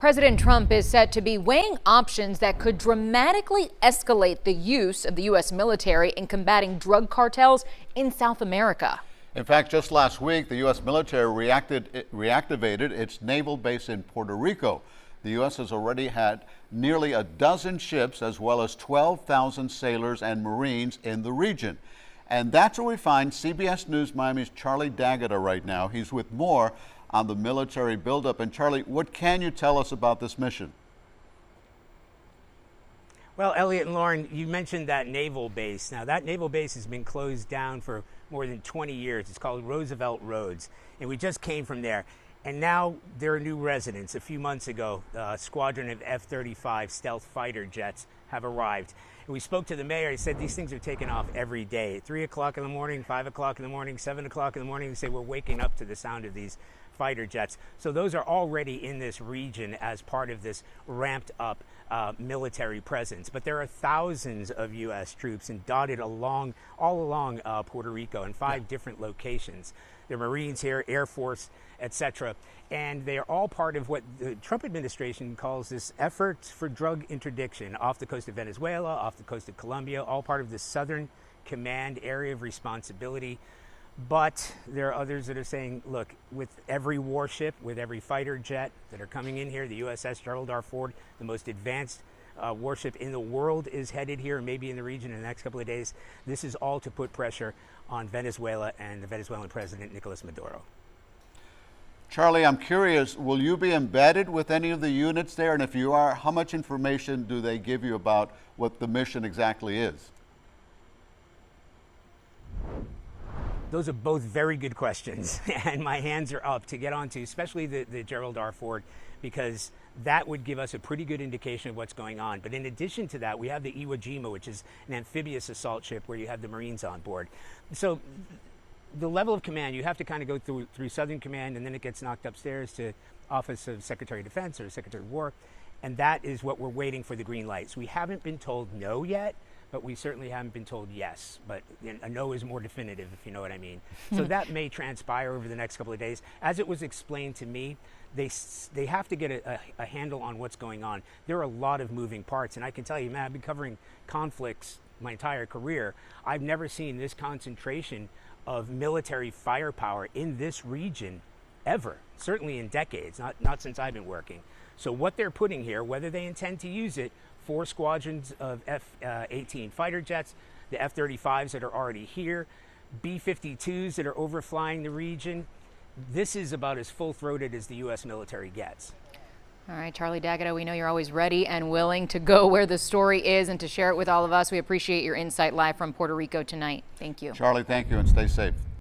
President Trump is set to be weighing options that could dramatically escalate the use of the U.S. military in combating drug cartels in South America. In fact, just last week, the U.S. military reactivated its naval base in Puerto Rico. The U.S. has already had nearly a dozen ships as well as 12,000 sailors and Marines in the region. And that's where we find CBS News Miami's Charlie D'Agata right now. He's with more on the military buildup. And Charlie, what can you tell us about this mission? Well, Elliot and Lauren, you mentioned that naval base. Now, that naval base has been closed down for more than 20 years. It's called Roosevelt Roads, and we just came from there. And now there are new residents. A few months ago, a squadron of F-35 stealth fighter jets have arrived. And we spoke to the mayor. He said these things are taking off every day. At 3 o'clock in the morning, 5 o'clock in the morning, 7 o'clock in the morning. They say we're waking up to the sound of these fighter jets. So those are already in this region as part of this ramped up military presence. But there are thousands of U.S. troops and dotted all along Puerto Rico in 5 different locations. There are Marines here, Air Force, etc. And they are all part of what the Trump administration calls this effort for drug interdiction off the coast of Venezuela, off the coast of Colombia, all part of the Southern Command area of responsibility. But there are others that are saying, look, with every warship, with every fighter jet that are coming in here, the USS Gerald R. Ford, the most advanced warship in the world, is headed here, maybe in the region in the next couple of days. This is all to put pressure on Venezuela and the Venezuelan President Nicolas Maduro. Charlie, I'm curious, will you be embedded with any of the units there? And if you are, how much information do they give you about what the mission exactly is? Those are both very good questions, and my hands are up to get onto, especially the Gerald R. Ford, because that would give us a pretty good indication of what's going on. But in addition to that, we have the Iwo Jima, which is an amphibious assault ship where you have the Marines on board. So the level of command, you have to kind of go through Southern Command, and then it gets knocked upstairs to Office of Secretary of Defense or Secretary of War, and that is what we're waiting for the green lights. We haven't been told no yet, but we certainly haven't been told yes. But a no is more definitive, if you know what I mean. So that may transpire over the next couple of days. As it was explained to me, they have to get a handle on what's going on. There are a lot of moving parts, and I can tell you, man, I've been covering conflicts my entire career. I've never seen this concentration of military firepower in this region ever, certainly in decades, not since I've been working. So what they're putting here, whether they intend to use it, 4 squadrons of F-18 fighter jets, the F-35s that are already here, B-52s that are overflying the region. This is about as full-throated as the U.S. military gets. All right, Charlie D'Agata, we know you're always ready and willing to go where the story is and to share it with all of us. We appreciate your insight live from Puerto Rico tonight. Thank you. Charlie, thank you, and stay safe.